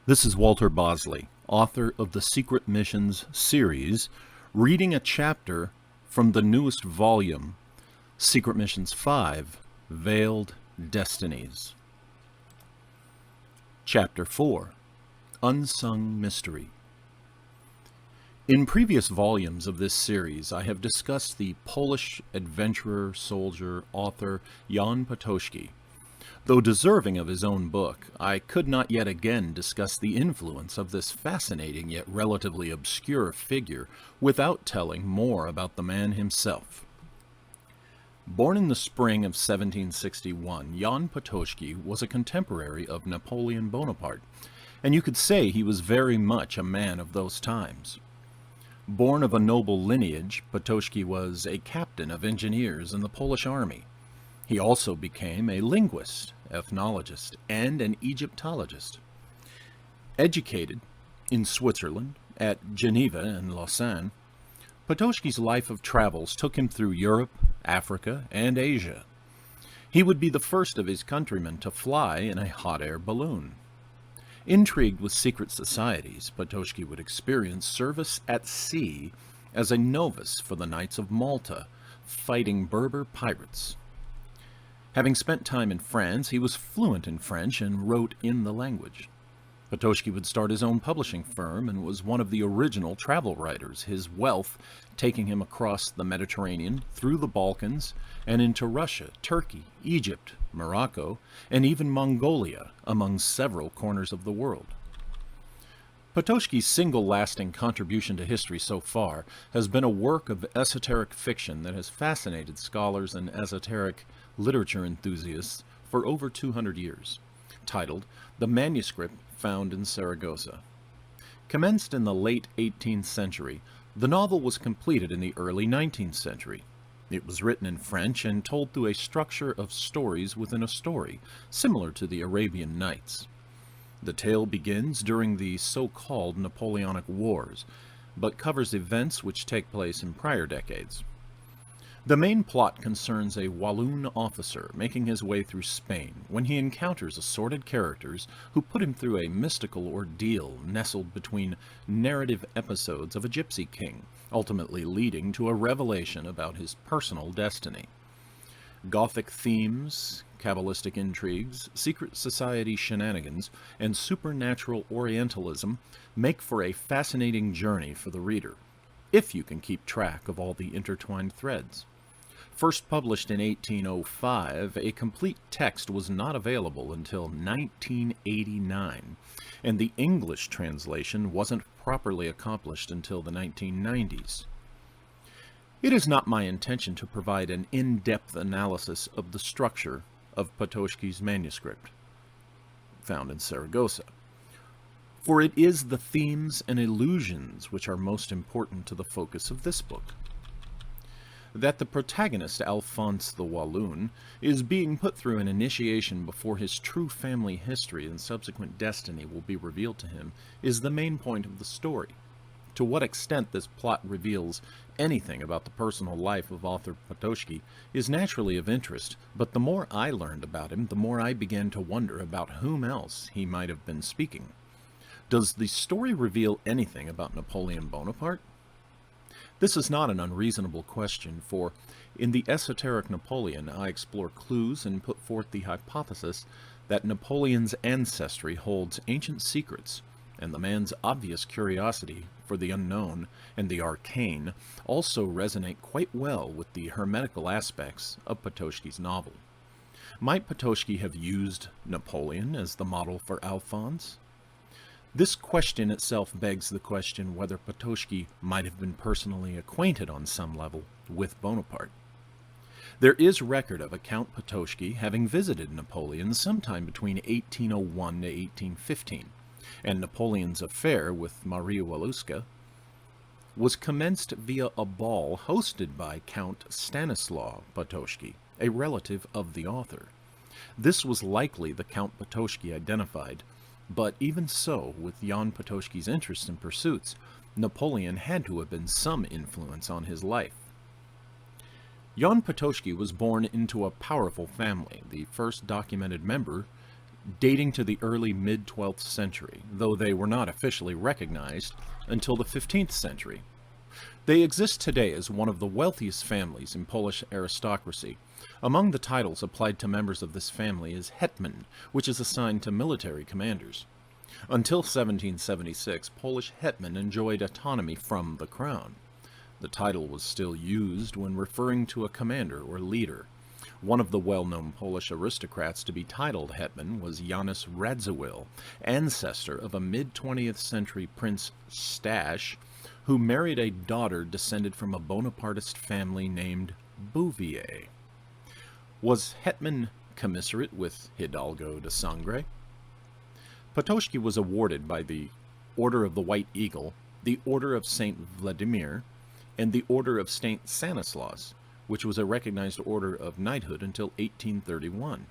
This is Walter Bosley, author of the Secret Missions series, reading a chapter from the newest volume, Secret Missions 5, Veiled Destinies. Chapter 4, Unsung Mystery. In previous volumes of this series, I have discussed the Polish adventurer, soldier, author Jan Potocki. Though deserving of his own book, I could not yet again discuss the influence of this fascinating yet relatively obscure figure without telling more about the man himself. Born in the spring of 1761, Jan Potocki was a contemporary of Napoleon Bonaparte, and you could say he was very much a man of those times. Born of a noble lineage, Potocki was a captain of engineers in the Polish army. He also became a linguist, ethnologist, and an Egyptologist. Educated in Switzerland, at Geneva and Lausanne, Potocki's life of travels took him through Europe, Africa, and Asia. He would be the first of his countrymen to fly in a hot-air balloon. Intrigued with secret societies, Potocki would experience service at sea as a novice for the Knights of Malta, fighting Berber pirates. Having spent time in France, he was fluent in French and wrote in the language. Potocki would start his own publishing firm and was one of the original travel writers, his wealth taking him across the Mediterranean, through the Balkans, and into Russia, Turkey, Egypt, Morocco, and even Mongolia, among several corners of the world. Potocki's single lasting contribution to history so far has been a work of esoteric fiction that has fascinated scholars and esoteric literature enthusiasts for over 200 years, titled The Manuscript Found in Saragossa. Commenced in the late 18th century, the novel was completed in the early 19th century. It was written in French and told through a structure of stories within a story, similar to the Arabian Nights. The tale begins during the so-called Napoleonic Wars, but covers events which take place in prior decades. The main plot concerns a Walloon officer making his way through Spain when he encounters assorted characters who put him through a mystical ordeal nestled between narrative episodes of a gypsy king, ultimately leading to a revelation about his personal destiny. Gothic themes, Kabbalistic intrigues, secret society shenanigans, and supernatural Orientalism make for a fascinating journey for the reader, if you can keep track of all the intertwined threads. First published in 1805, a complete text was not available until 1989, and the English translation wasn't properly accomplished until the 1990s. It is not my intention to provide an in-depth analysis of the structure of Potocki's manuscript, found in Saragossa, for it is the themes and illusions which are most important to the focus of this book. That the protagonist, Alphonse the Walloon, is being put through an initiation before his true family history and subsequent destiny will be revealed to him is the main point of the story. To what extent this plot reveals anything about the personal life of author Potocki is naturally of interest, but the more I learned about him, the more I began to wonder about whom else he might have been speaking. Does the story reveal anything about Napoleon Bonaparte? This is not an unreasonable question, for in the Esoteric Napoleon I explore clues and put forth the hypothesis that Napoleon's ancestry holds ancient secrets, and the man's obvious curiosity for the unknown and the arcane also resonate quite well with the hermetical aspects of Potocki's novel. Might Potocki have used Napoleon as the model for Alphonse? This question itself begs the question whether Potocki might have been personally acquainted on some level with Bonaparte. There is record of a Count Potocki having visited Napoleon sometime between 1801 to 1815, and Napoleon's affair with Maria Walewska was commenced via a ball hosted by Count Stanislaw Potocki, a relative of the author. This was likely the Count Potocki identified, but even so, with Jan Potocki's interests and pursuits, Napoleon had to have been some influence on his life. Jan Potocki was born into a powerful family, the first documented member dating to the early mid-12th century, though they were not officially recognized until the 15th century. They exist today as one of the wealthiest families in Polish aristocracy. Among the titles applied to members of this family is hetman, which is assigned to military commanders. Until 1776, Polish hetman enjoyed autonomy from the crown. The title was still used when referring to a commander or leader. One of the well-known Polish aristocrats to be titled hetman was Janus Radziwill, ancestor of a mid-20th century Prince Stash, who married a daughter descended from a Bonapartist family named Bouvier. Was hetman commensurate with Hidalgo de Sangre? Potocki was awarded by the Order of the White Eagle, the Order of St. Vladimir, and the Order of St. Stanislaus, which was a recognized order of knighthood until 1831.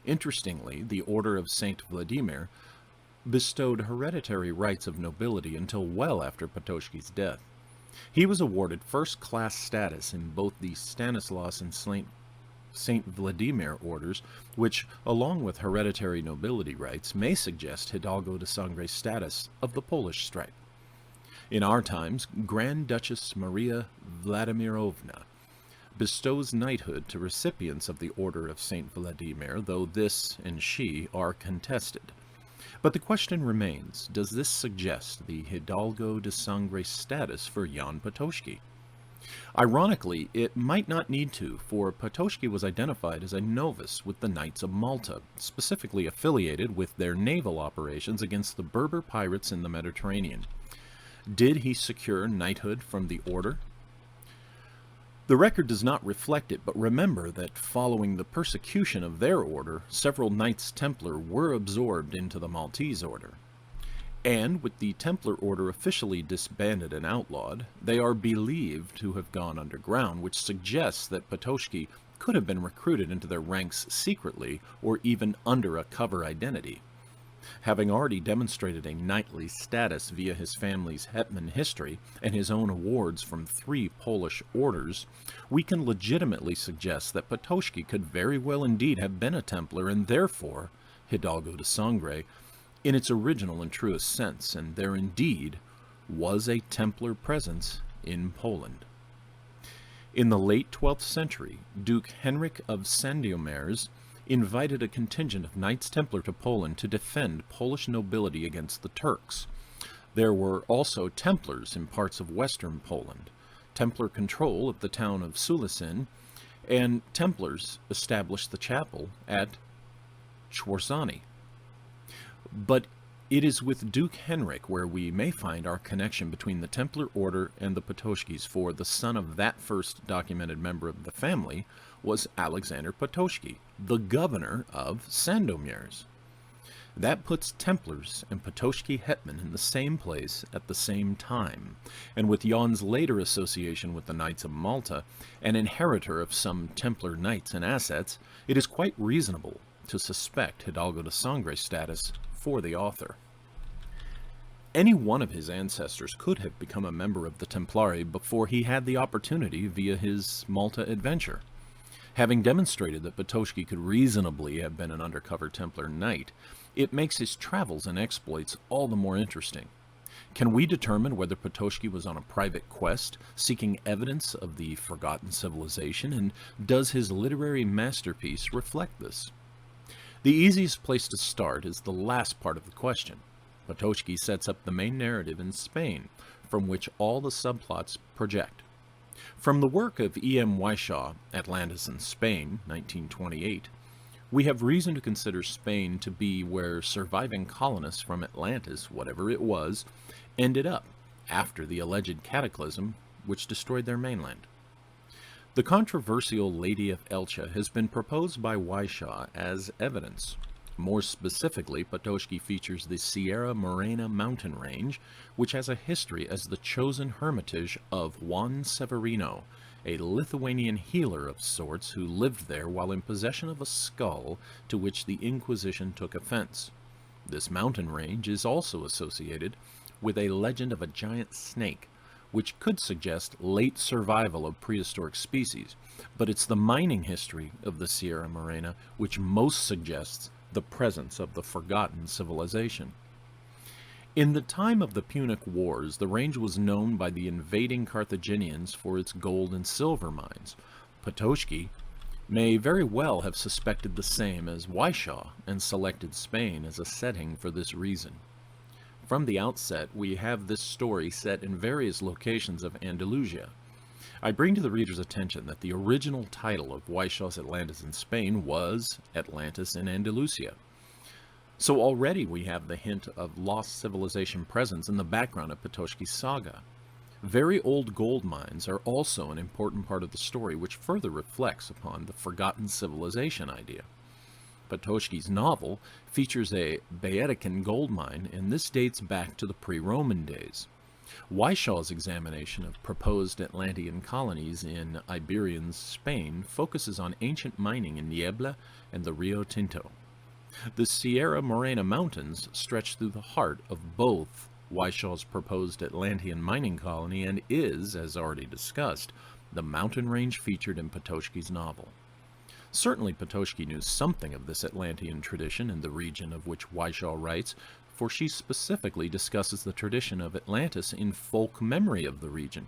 Interestingly, the Order of St. Vladimir bestowed hereditary rights of nobility until well after Potocki's death. He was awarded first-class status in both the Stanislaus and St. Vladimir orders, which, along with hereditary nobility rights, may suggest Hidalgo de Sangre's status of the Polish stripe. In our times, Grand Duchess Maria Vladimirovna bestows knighthood to recipients of the Order of St. Vladimir, though this and she are contested. But the question remains, does this suggest the Hidalgo de Sangre status for Jan Potocki? Ironically, it might not need to, for Potocki was identified as a novice with the Knights of Malta, specifically affiliated with their naval operations against the Berber pirates in the Mediterranean. Did he secure knighthood from the order? The record does not reflect it, but remember that following the persecution of their order, several Knights Templar were absorbed into the Maltese order. And with the Templar order officially disbanded and outlawed, they are believed to have gone underground, which suggests that Potocki could have been recruited into their ranks secretly or even under a cover identity. Having already demonstrated a knightly status via his family's hetman history and his own awards from 3 Polish orders, we can legitimately suggest that Potocki could very well indeed have been a Templar and therefore Hidalgo de Sangre in its original and truest sense, and there indeed was a Templar presence in Poland. In the late 12th century, Duke Henrik of Sandomierz invited a contingent of Knights Templar to Poland to defend Polish nobility against the Turks. There were also Templars in parts of western Poland, Templar control of the town of Sulicyn, and Templars established the chapel at Czworzany. But it is with Duke Henrik where we may find our connection between the Templar order and the Potockis, for the son of that first documented member of the family was Alexander Potocki, the governor of Sandomierz. That puts Templars and Potocki hetman in the same place at the same time, and with Jan's later association with the Knights of Malta, an inheritor of some Templar knights and assets, it is quite reasonable to suspect Hidalgo de Sangre's status for the author. Any one of his ancestors could have become a member of the Templari before he had the opportunity via his Malta adventure. Having demonstrated that Potocki could reasonably have been an undercover Templar knight, it makes his travels and exploits all the more interesting. Can we determine whether Potocki was on a private quest, seeking evidence of the forgotten civilization, and does his literary masterpiece reflect this? The easiest place to start is the last part of the question. Potocki sets up the main narrative in Spain, from which all the subplots project. From the work of E.M. Wyshaw, Atlantis in Spain, 1928, we have reason to consider Spain to be where surviving colonists from Atlantis, whatever it was, ended up after the alleged cataclysm which destroyed their mainland. The controversial Lady of Elche has been proposed by Wyshaw as evidence. More specifically, Potocki features the Sierra Morena mountain range, which has a history as the chosen hermitage of Juan Severino, a Lithuanian healer of sorts who lived there while in possession of a skull to which the Inquisition took offense. This mountain range is also associated with a legend of a giant snake, which could suggest late survival of prehistoric species, but it's the mining history of the Sierra Morena which most suggests the presence of the forgotten civilization. In the time of the Punic Wars, the range was known by the invading Carthaginians for its gold and silver mines. Potocki may very well have suspected the same as Waishaw and selected Spain as a setting for this reason. From the outset, we have this story set in various locations of Andalusia. I bring to the reader's attention that the original title of Waishaw's Atlantis in Spain was Atlantis in Andalusia. So already we have the hint of lost civilization presence in the background of Potocki's saga. Very old gold mines are also an important part of the story, which further reflects upon the forgotten civilization idea. Potocki's novel features a Baedecan gold mine, and this dates back to the pre-Roman days. Waishaw's examination of proposed Atlantean colonies in Iberian Spain focuses on ancient mining in Niebla and the Rio Tinto. The Sierra Morena Mountains stretch through the heart of both Waishaw's proposed Atlantean mining colony and is, as already discussed, the mountain range featured in Potocki's novel. Certainly Potocki knew something of this Atlantean tradition in the region of which Waishaw writes, for she specifically discusses the tradition of Atlantis in folk memory of the region,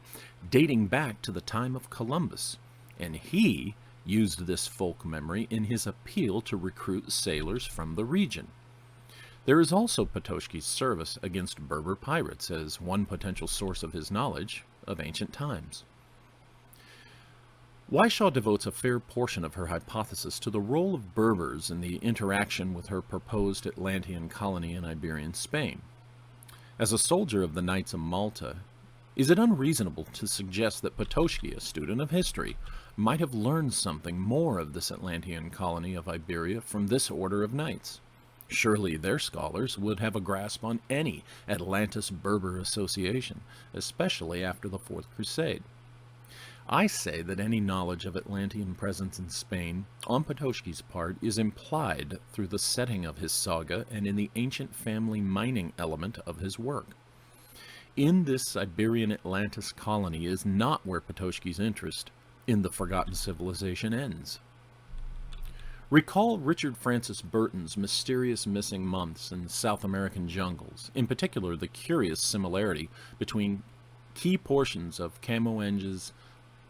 dating back to the time of Columbus, and he used this folk memory in his appeal to recruit sailors from the region. There is also Potocki's service against Berber pirates as one potential source of his knowledge of ancient times. Waishaw devotes a fair portion of her hypothesis to the role of Berbers in the interaction with her proposed Atlantean colony in Iberian Spain. As a soldier of the Knights of Malta, is it unreasonable to suggest that Potocki, a student of history, might have learned something more of this Atlantean colony of Iberia from this order of knights? Surely their scholars would have a grasp on any Atlantis-Berber association, especially after the Fourth Crusade. I say that any knowledge of Atlantean presence in Spain on Potocki's part is implied through the setting of his saga and in the ancient family mining element of his work. In this Iberian Atlantis colony is not where Potocki's interest in the forgotten civilization ends. Recall Richard Francis Burton's mysterious missing months in South American jungles, in particular the curious similarity between key portions of Camoenge's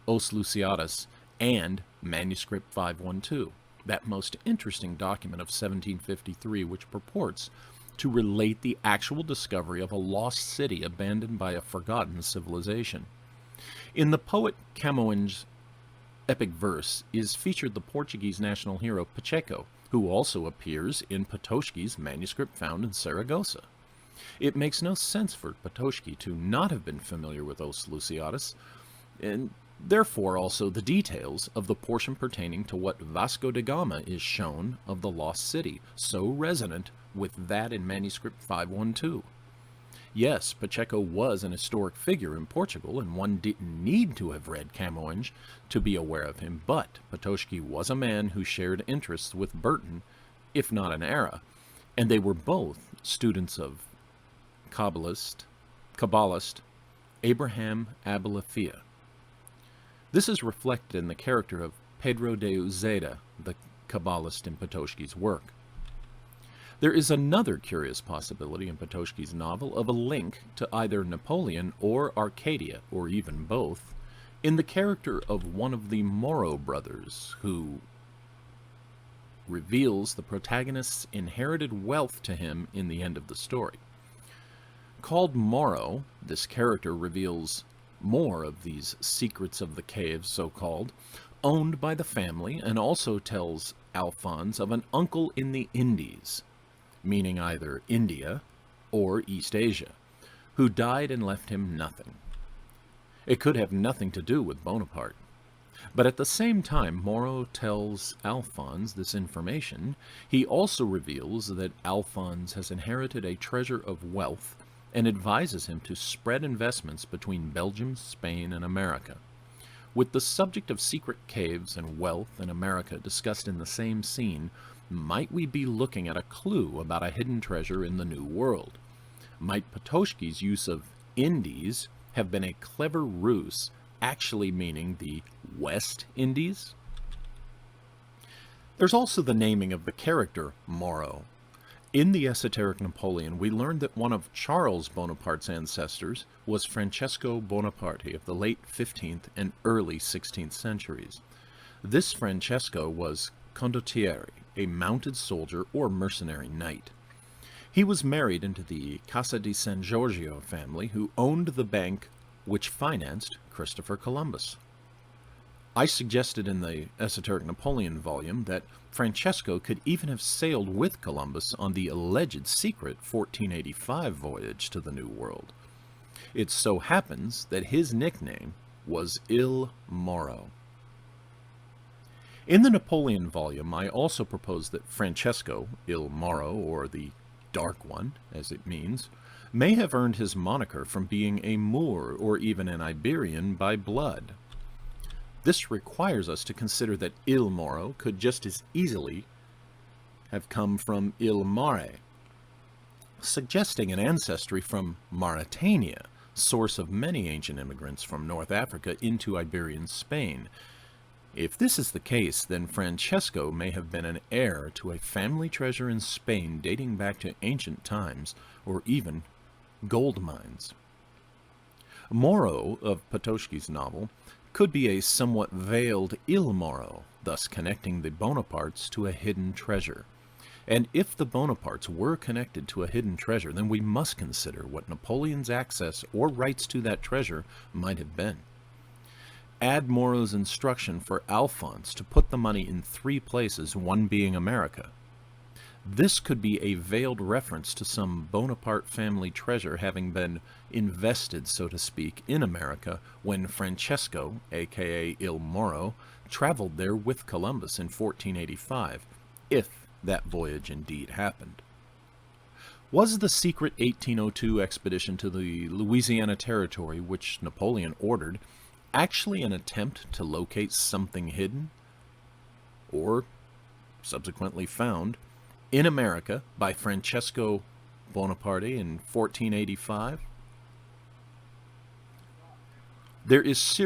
Os Luciatus and Manuscript 512, that most interesting document of 1753 which purports to relate the actual discovery of a lost city abandoned by a forgotten civilization. In the poet Camoenge's epic verse is featured the Portuguese national hero Pacheco, who also appears in Potocki's Manuscript Found in Saragossa. It makes no sense for Potocki to not have been familiar with Os Luciatus, and therefore also the details of the portion pertaining to what Vasco da Gama is shown of the lost city, so resonant with that in Manuscript 512. Yes, Pacheco was an historic figure in Portugal, and one didn't need to have read Camoens to be aware of him, but Potocki was a man who shared interests with Burton, if not an era, and they were both students of Kabbalist Abraham Abulafia. This is reflected in the character of Pedro de Uzeda, the Kabbalist in Potocki's work. There is another curious possibility in Potocki's novel of a link to either Napoleon or Arcadia, or even both, in the character of one of the Moro brothers, who reveals the protagonist's inherited wealth to him in the end of the story. Called Moro, this character reveals more of these secrets of the caves, so-called, owned by the family, and also tells Alphonse of an uncle in the Indies, meaning either India or East Asia, who died and left him nothing. It could have nothing to do with Bonaparte. But at the same time Moro tells Alphonse this information, he also reveals that Alphonse has inherited a treasure of wealth and advises him to spread investments between Belgium, Spain, and America. With the subject of secret caves and wealth in America discussed in the same scene, might we be looking at a clue about a hidden treasure in the New World? Might Potocki's use of Indies have been a clever ruse, actually meaning the West Indies? There's also the naming of the character Moro. In the Esoteric Napoleon, we learned that one of Charles Bonaparte's ancestors was Francesco Bonaparte of the late 15th and early 16th centuries. This Francesco was condottiere, a mounted soldier or mercenary knight. He was married into the Casa di San Giorgio family, who owned the bank which financed Christopher Columbus. I suggested in the Esoteric Napoleon volume that Francesco could even have sailed with Columbus on the alleged secret 1485 voyage to the New World. It so happens that his nickname was Il Moro. In the Napoleon volume, I also proposed that Francesco, Il Moro, or the Dark One, as it means, may have earned his moniker from being a Moor or even an Iberian by blood. This requires us to consider that Il Moro could just as easily have come from Il Mare, suggesting an ancestry from Mauritania, source of many ancient immigrants from North Africa into Iberian Spain. If this is the case, then Francesco may have been an heir to a family treasure in Spain dating back to ancient times, or even gold mines. Moro, of Potocki's novel, could be a somewhat veiled Il Moro, thus connecting the Bonapartes to a hidden treasure. And if the Bonapartes were connected to a hidden treasure, then we must consider what Napoleon's access or rights to that treasure might have been. Add Moro's instruction for Alphonse to put the money in 3 places, one being America. This could be a veiled reference to some Bonaparte family treasure having been invested, so to speak, in America when Francesco, aka Il Moro, traveled there with Columbus in 1485, if that voyage indeed happened. Was the secret 1802 expedition to the Louisiana Territory, which Napoleon ordered, actually an attempt to locate something hidden, or subsequently found, in America by Francesco Bonaparte in 1485? There is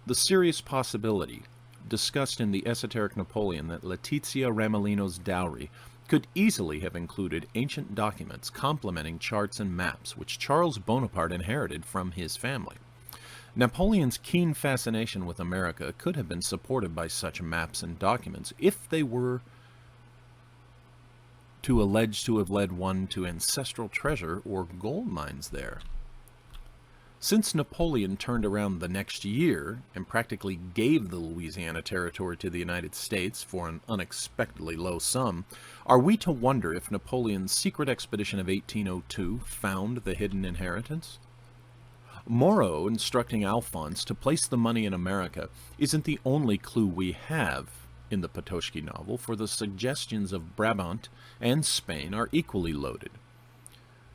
the serious possibility, discussed in the Esoteric Napoleon, that Letizia Ramolino's dowry could easily have included ancient documents complementing charts and maps which Charles Bonaparte inherited from his family. Napoleon's keen fascination with America could have been supported by such maps and documents if they were to allege to have led one to ancestral treasure or gold mines there. Since Napoleon turned around the next year and practically gave the Louisiana Territory to the United States for an unexpectedly low sum, are we to wonder if Napoleon's secret expedition of 1802 found the hidden inheritance? Moro instructing Alphonse to place the money in America isn't the only clue we have in the Potocki novel, for the suggestions of Brabant and Spain are equally loaded.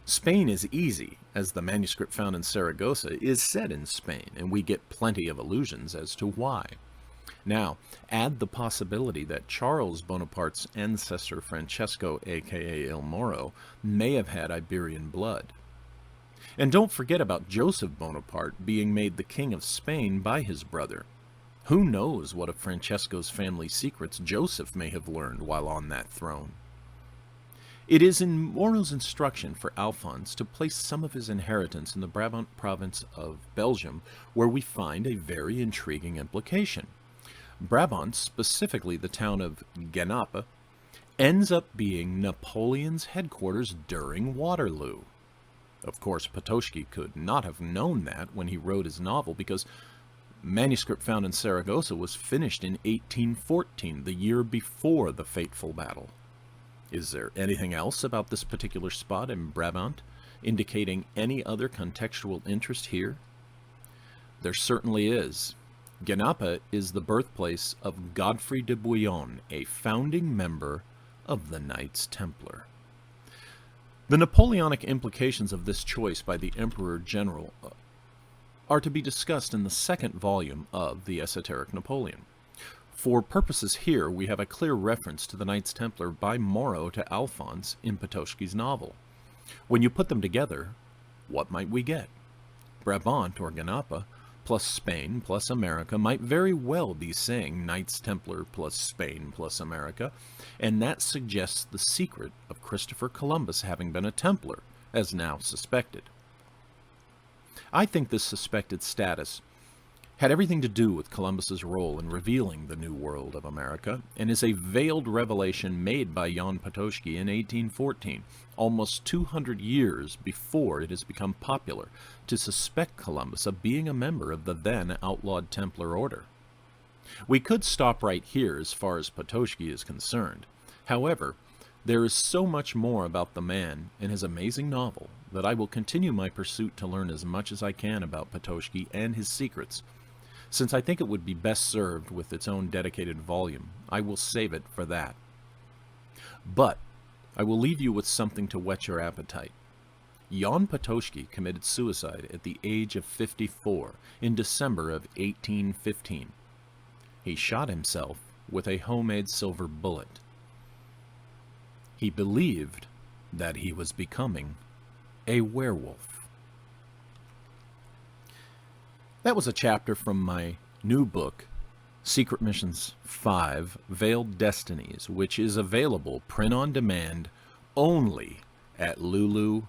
Spain is easy, as the manuscript found in Saragossa is set in Spain, and we get plenty of allusions as to why. Now, add the possibility that Charles Bonaparte's ancestor Francesco, aka Il Moro, may have had Iberian blood. And don't forget about Joseph Bonaparte being made the king of Spain by his brother. Who knows what of Francesco's family secrets Joseph may have learned while on that throne? It is in Moro's instruction for Alphonse to place some of his inheritance in the Brabant province of Belgium where we find a very intriguing implication. Brabant, specifically the town of Genappe, ends up being Napoleon's headquarters during Waterloo. Of course, Potocki could not have known that when he wrote his novel, because Manuscript Found in Saragossa was finished in 1814, the year before the fateful battle. Is there anything else about this particular spot in Brabant indicating any other contextual interest here? There certainly is. Genappe is the birthplace of Godfrey de Bouillon, a founding member of the Knights Templar. The Napoleonic implications of this choice by the Emperor General are to be discussed in the second volume of the Esoteric Napoleon. For purposes here, we have a clear reference to the Knights Templar by Moro to Alphonse in Potocki's novel. When you put them together, what might we get? Brabant, or Genappe, plus Spain plus America might very well be saying Knights Templar plus Spain plus America, and that suggests the secret of Christopher Columbus having been a Templar, as now suspected. I think this suspected status had everything to do with Columbus's role in revealing the New World of America, and is a veiled revelation made by Jan Potocki in 1814, almost 200 years before it has become popular to suspect Columbus of being a member of the then outlawed Templar Order. We could stop right here as far as Potocki is concerned. However, there is so much more about the man and his amazing novel that I will continue my pursuit to learn as much as I can about Potocki and his secrets. Since I think it would be best served with its own dedicated volume, I will save it for that. But I will leave you with something to whet your appetite. Jan Potocki committed suicide at the age of 54 in December of 1815. He shot himself with a homemade silver bullet. He believed that he was becoming a werewolf. That was a chapter from my new book, Secret Missions 5, Veiled Destinies, which is available print on demand only at lulu.com.